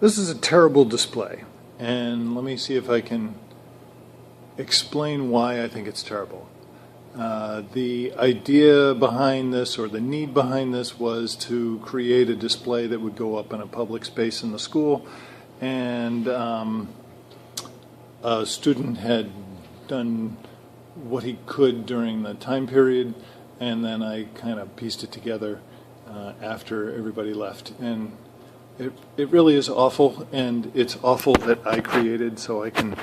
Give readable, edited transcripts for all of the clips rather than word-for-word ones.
This is a terrible display, and let me see if I can explain why I think it's terrible. The idea behind this, or the need behind this, was to create a display that would go up in a public space in the school, and a student had done what he could during the time period, and then I kind of pieced it together after everybody left. And it really is awful, and it's awful that I created, so I can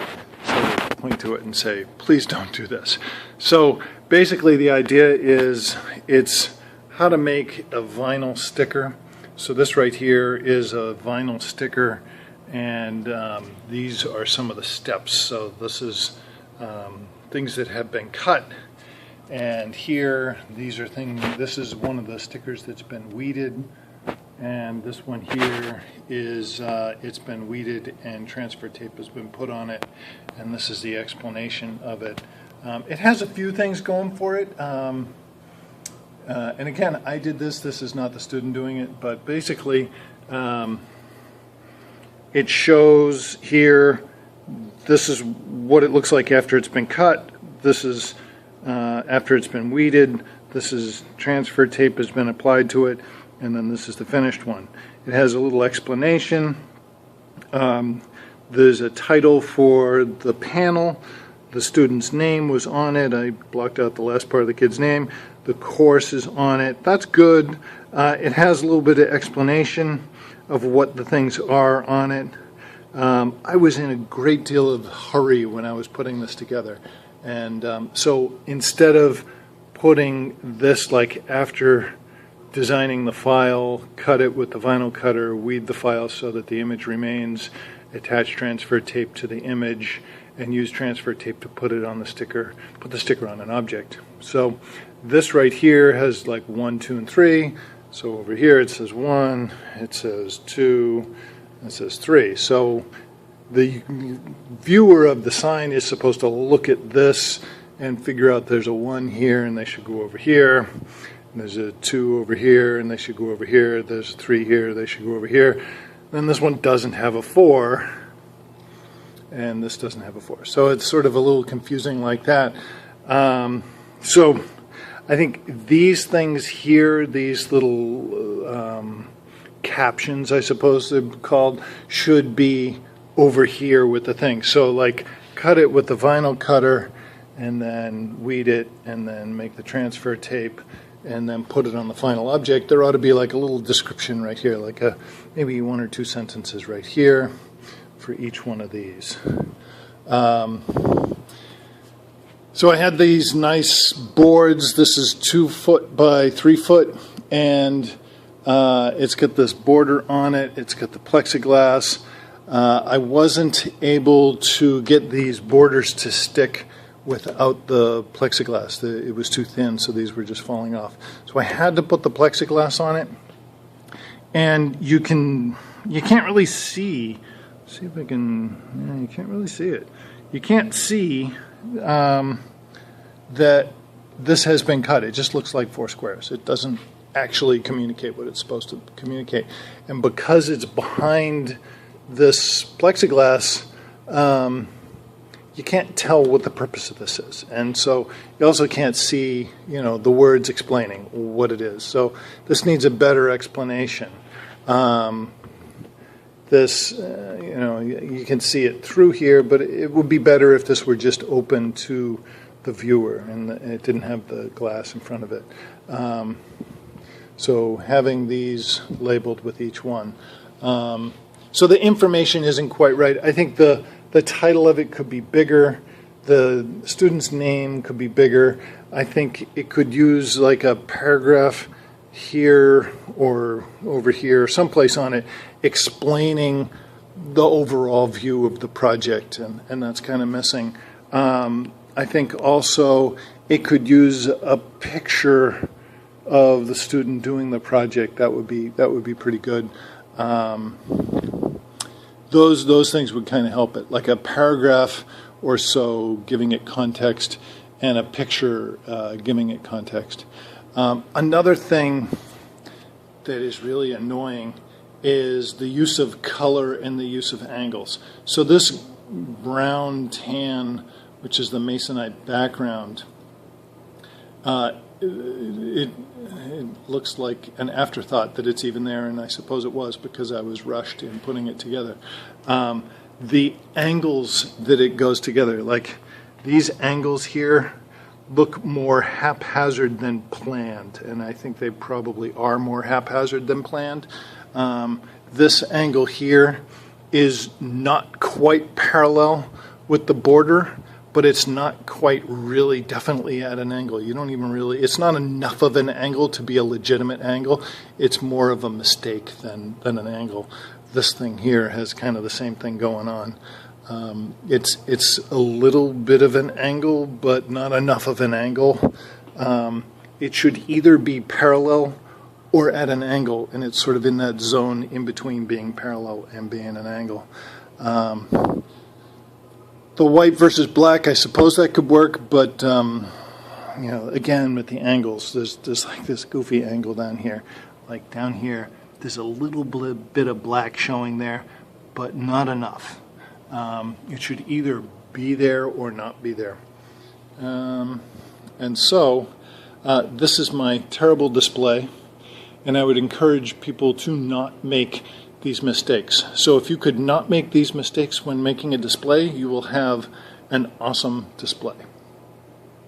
sort of point to it and say, please don't do this. So basically the idea is it's how to make a vinyl sticker. So this right here is a vinyl sticker, and these are some of the steps. So this is things that have been cut, and here these are things. This is one of the stickers that's been weeded, and this one here is it's been weeded and transfer tape has been put on it, and this is the explanation of it. It has a few things going for it, and again, I did this. This is not the student doing it, but basically it shows here, this is what it looks like after it's been cut. This is after it's been weeded. This is transfer tape has been applied to it, and then this is the finished one. It has a little explanation. There's a title for the panel. The student's name was on it. I blocked out the last part of the kid's name. The course is on it. That's good. It has a little bit of explanation of what the things are on it. I was in a great deal of hurry when I was putting this together. And so instead of putting this, like after designing the file, cut it with the vinyl cutter, weed the file so that the image remains, attach transfer tape to the image, and use transfer tape to put it on the sticker, put the sticker on an object. So this right here has like 1, 2, and 3. So over here it says 1, it says 2, it says 3. So the viewer of the sign is supposed to look at this and figure out there's a 1 here and they should go over here. And there's a 2 over here and they should go over here. There's a 3 here, they should go over here. Then this one doesn't have a 4, and this doesn't have a 4. So it's sort of a little confusing like that. So I think these things here, these little captions, I suppose they're called, should be over here with the thing. So like cut it with the vinyl cutter and then weed it and then make the transfer tape and then put it on the final object. There ought to be like a little description right here, like maybe 1 or 2 sentences right here for each one of these. So I had these nice boards. This is 2 foot by 3 foot, and it's got this border on it. It's got the plexiglass. I wasn't able to get these borders to stick without the plexiglass. It was too thin, so these were just falling off. So I had to put the plexiglass on it, and you can't really see. See if I can. Yeah, you can't really see it. You can't see that this has been cut. It just looks like 4 squares. It doesn't actually communicate what it's supposed to communicate. And because it's behind this plexiglass, you can't tell what the purpose of this is. And so you also can't see, the words explaining what it is. So this needs a better explanation. This, you can see it through here, but it would be better if this were just open to the viewer and it didn't have the glass in front of it. So having these labeled with each one. So the information isn't quite right. I think the title of it could be bigger. The student's name could be bigger. I think it could use like a paragraph here or over here, someplace on it, explaining the overall view of the project, and that's kind of missing. I think also it could use a picture of the student doing the project. That would be pretty good. Those things would kind of help it, like a paragraph or so giving it context and a picture giving it context. Another thing that is really annoying is the use of color and the use of angles. So this brown tan, which is the masonite background, it looks like an afterthought that it's even there, and I suppose it was because I was rushed in putting it together. The angles that it goes together, like these angles here, look more haphazard than planned, and I think they probably are more haphazard than planned. This angle here is not quite parallel with the border, but it's not quite really definitely at an angle. You don't even really, it's not enough of an angle to be a legitimate angle. It's more of a mistake than an angle. This thing here has kind of the same thing going on. It's a little bit of an angle, but not enough of an angle. It should either be parallel or at an angle, and it's sort of in that zone in between being parallel and being an angle. The white versus black, I suppose that could work, but you know, again with the angles, there's like this goofy angle down here. Like down here, there's a little bit of black showing there, but not enough. It should either be there or not be there. And so this is my terrible display, and I would encourage people to not make these mistakes. So if you could not make these mistakes when making a display, you will have an awesome display.